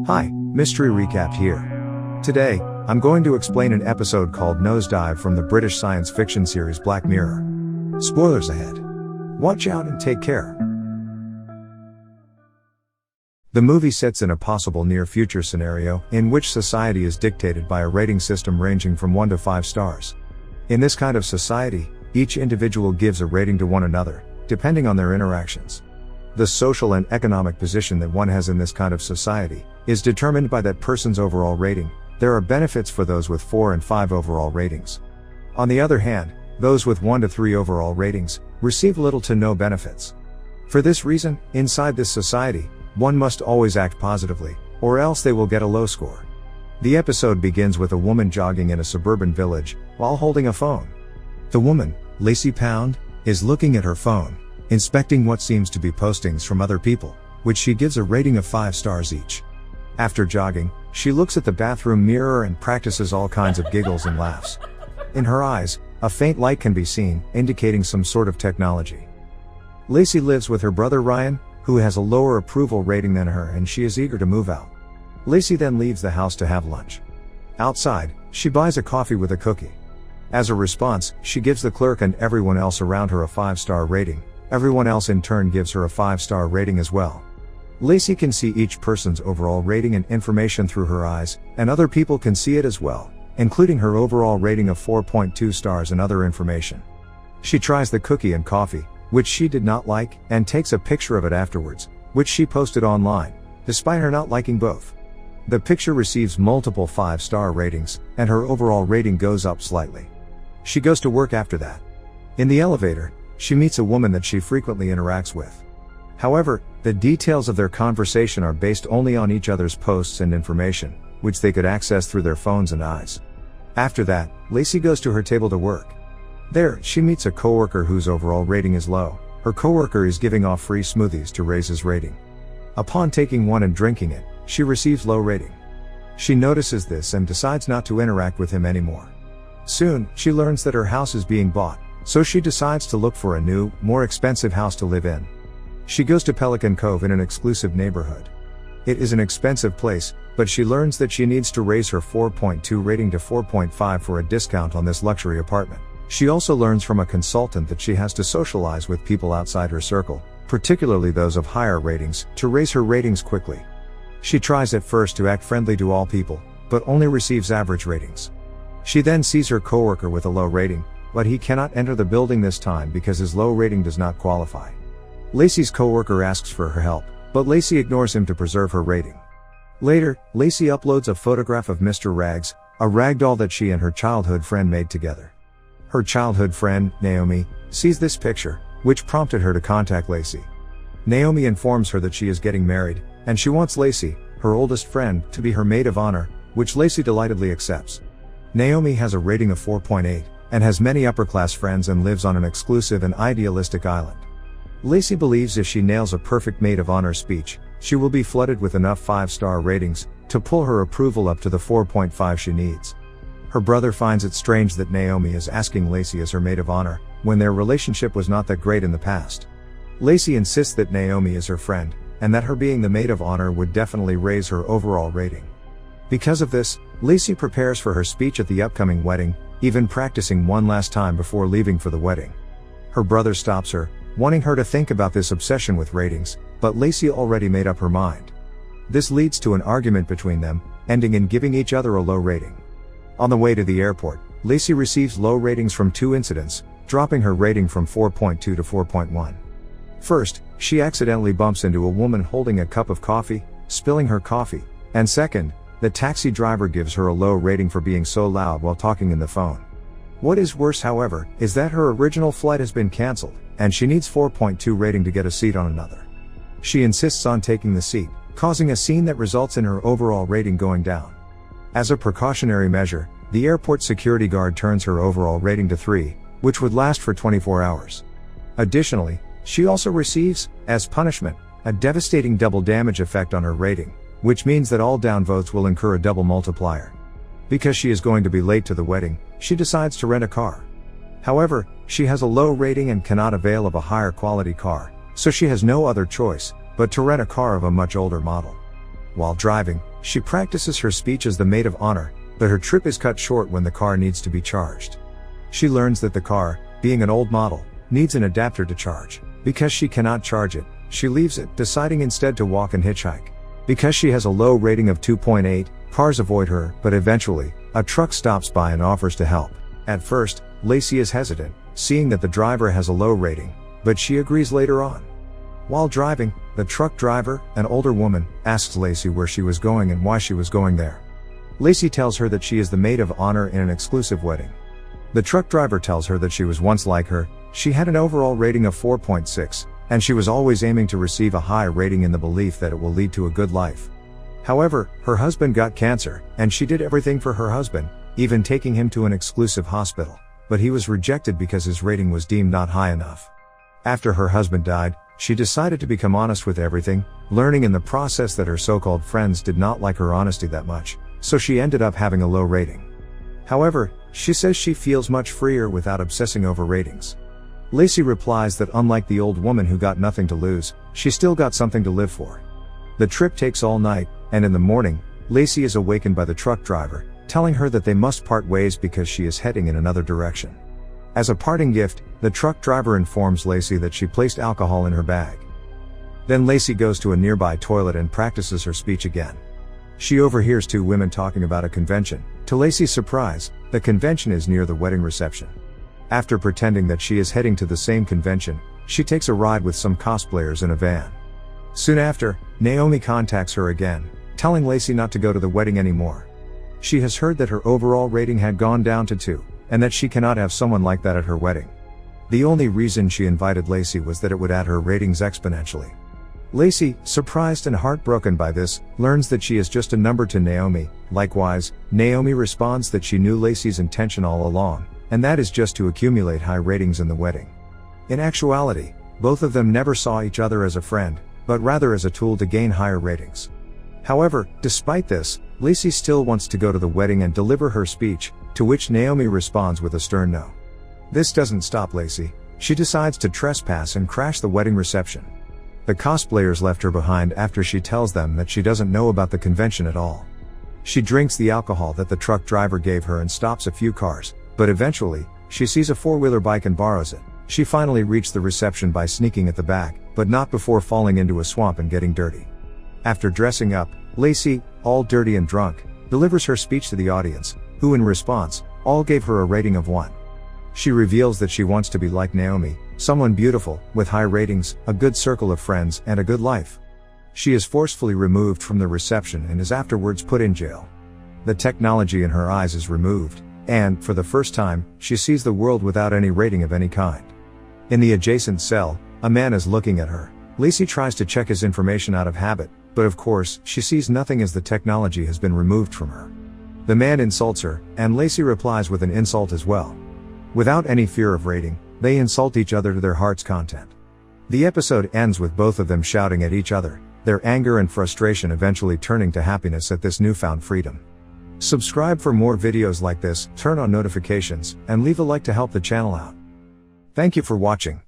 Hi, Mystery Recap here. Today, I'm going to explain an episode called Nosedive from the British science fiction series Black Mirror. Spoilers ahead. Watch out and take care. The movie sets in a possible near-future scenario in which society is dictated by a rating system ranging from 1 to 5 stars. In this kind of society, each individual gives a rating to one another, depending on their interactions. The social and economic position that one has in this kind of society is determined by that person's overall rating. There are benefits for those with 4 and 5 overall ratings. On the other hand, those with 1 to 3 overall ratings receive little to no benefits. For this reason, inside this society, one must always act positively, or else they will get a low score. The episode begins with a woman jogging in a suburban village while holding a phone. The woman, Lacey Pound, is looking at her phone, inspecting what seems to be postings from other people, which she gives a rating of 5 stars each. After jogging, she looks at the bathroom mirror and practices all kinds of giggles and laughs. In her eyes, a faint light can be seen, indicating some sort of technology. Lacey lives with her brother Ryan, who has a lower approval rating than her, and she is eager to move out. Lacey then leaves the house to have lunch. Outside, she buys a coffee with a cookie. As a response, she gives the clerk and everyone else around her a 5-star rating. Everyone else in turn gives her a 5-star rating as well. Lacey can see each person's overall rating and information through her eyes, and other people can see it as well, including her overall rating of 4.2 stars and other information. She tries the cookie and coffee, which she did not like, and takes a picture of it afterwards, which she posted online, despite her not liking both. The picture receives multiple 5-star ratings, and her overall rating goes up slightly. She goes to work after that. In the elevator, she meets a woman that she frequently interacts with. However, the details of their conversation are based only on each other's posts and information, which they could access through their phones and eyes. After that, Lacey goes to her table to work. There, she meets a coworker whose overall rating is low. Her coworker is giving off free smoothies to raise his rating. Upon taking one and drinking it, she receives low rating. She notices this and decides not to interact with him anymore. Soon, she learns that her house is being bought, so she decides to look for a new, more expensive house to live in. She goes to Pelican Cove in an exclusive neighborhood. It is an expensive place, but she learns that she needs to raise her 4.2 rating to 4.5 for a discount on this luxury apartment. She also learns from a consultant that she has to socialize with people outside her circle, particularly those of higher ratings, to raise her ratings quickly. She tries at first to act friendly to all people, but only receives average ratings. She then sees her coworker with a low rating, but he cannot enter the building this time because his low rating does not qualify. Lacey's coworker asks for her help, but Lacey ignores him to preserve her rating. Later, Lacey uploads a photograph of Mr. Rags, a ragdoll that she and her childhood friend made together. Her childhood friend, Naomi, sees this picture, which prompted her to contact Lacey. Naomi informs her that she is getting married, and she wants Lacey, her oldest friend, to be her maid of honor, which Lacey delightedly accepts. Naomi has a rating of 4.8, and has many upper-class friends and lives on an exclusive and idealistic island. Lacey believes if she nails a perfect maid of honor speech, she will be flooded with enough 5-star ratings to pull her approval up to the 4.5 she needs. Her brother finds it strange that Naomi is asking Lacey as her maid of honor, when their relationship was not that great in the past. Lacey insists that Naomi is her friend, and that her being the maid of honor would definitely raise her overall rating. Because of this, Lacey prepares for her speech at the upcoming wedding, even practicing one last time before leaving for the wedding. Her brother stops her, wanting her to think about this obsession with ratings, but Lacey already made up her mind. This leads to an argument between them, ending in giving each other a low rating. On the way to the airport, Lacey receives low ratings from 2 incidents, dropping her rating from 4.2 to 4.1. First, she accidentally bumps into a woman holding a cup of coffee, spilling her coffee, and second, the taxi driver gives her a low rating for being so loud while talking in the phone. What is worse, however, is that her original flight has been cancelled, and she needs 4.2 rating to get a seat on another. She insists on taking the seat, causing a scene that results in her overall rating going down. As a precautionary measure, the airport security guard turns her overall rating to 3, which would last for 24 hours. Additionally, she also receives, as punishment, a devastating double damage effect on her rating, which means that all downvotes will incur a double multiplier. Because she is going to be late to the wedding, she decides to rent a car. However, she has a low rating and cannot avail of a higher quality car, so she has no other choice but to rent a car of a much older model. While driving, she practices her speech as the maid of honor, but her trip is cut short when the car needs to be charged. She learns that the car, being an old model, needs an adapter to charge. Because she cannot charge it, she leaves it, deciding instead to walk and hitchhike. Because she has a low rating of 2.8, cars avoid her, but eventually, a truck stops by and offers to help. At first, Lacey is hesitant, seeing that the driver has a low rating, but she agrees later on. While driving, the truck driver, an older woman, asks Lacey where she was going and why she was going there. Lacey tells her that she is the maid of honor in an exclusive wedding. The truck driver tells her that she was once like her, she had an overall rating of 4.6, and she was always aiming to receive a high rating in the belief that it will lead to a good life. However, her husband got cancer, and she did everything for her husband, even taking him to an exclusive hospital, but he was rejected because his rating was deemed not high enough. After her husband died, she decided to become honest with everything, learning in the process that her so-called friends did not like her honesty that much, so she ended up having a low rating. However, she says she feels much freer without obsessing over ratings. Lacey replies that unlike the old woman who got nothing to lose, she still got something to live for. The trip takes all night, and in the morning, Lacey is awakened by the truck driver, telling her that they must part ways because she is heading in another direction. As a parting gift, the truck driver informs Lacey that she placed alcohol in her bag. Then Lacey goes to a nearby toilet and practices her speech again. She overhears two women talking about a convention. To Lacey's surprise, the convention is near the wedding reception. After pretending that she is heading to the same convention, she takes a ride with some cosplayers in a van. Soon after, Naomi contacts her again, telling Lacey not to go to the wedding anymore. She has heard that her overall rating had gone down to 2, and that she cannot have someone like that at her wedding. The only reason she invited Lacey was that it would add her ratings exponentially. Lacey, surprised and heartbroken by this, learns that she is just a number to Naomi. Likewise, Naomi responds that she knew Lacey's intention all along, and that is just to accumulate high ratings in the wedding. In actuality, both of them never saw each other as a friend, but rather as a tool to gain higher ratings. However, despite this, Lacey still wants to go to the wedding and deliver her speech, to which Naomi responds with a stern no. This doesn't stop Lacey. She decides to trespass and crash the wedding reception. The cosplayers left her behind after she tells them that she doesn't know about the convention at all. She drinks the alcohol that the truck driver gave her and stops a few cars, but eventually, she sees a four-wheeler bike and borrows it. She finally reached the reception by sneaking at the back, but not before falling into a swamp and getting dirty. After dressing up, Lacey, all dirty and drunk, delivers her speech to the audience, who in response, all gave her a rating of 1. She reveals that she wants to be like Naomi, someone beautiful, with high ratings, a good circle of friends, and a good life. She is forcefully removed from the reception and is afterwards put in jail. The technology in her eyes is removed, and, for the first time, she sees the world without any rating of any kind. In the adjacent cell, a man is looking at her. Lacey tries to check his information out of habit, but of course, she sees nothing as the technology has been removed from her. The man insults her, and Lacey replies with an insult as well. Without any fear of rating, they insult each other to their heart's content. The episode ends with both of them shouting at each other, their anger and frustration eventually turning to happiness at this newfound freedom. Subscribe for more videos like this, turn on notifications, and leave a like to help the channel out. Thank you for watching.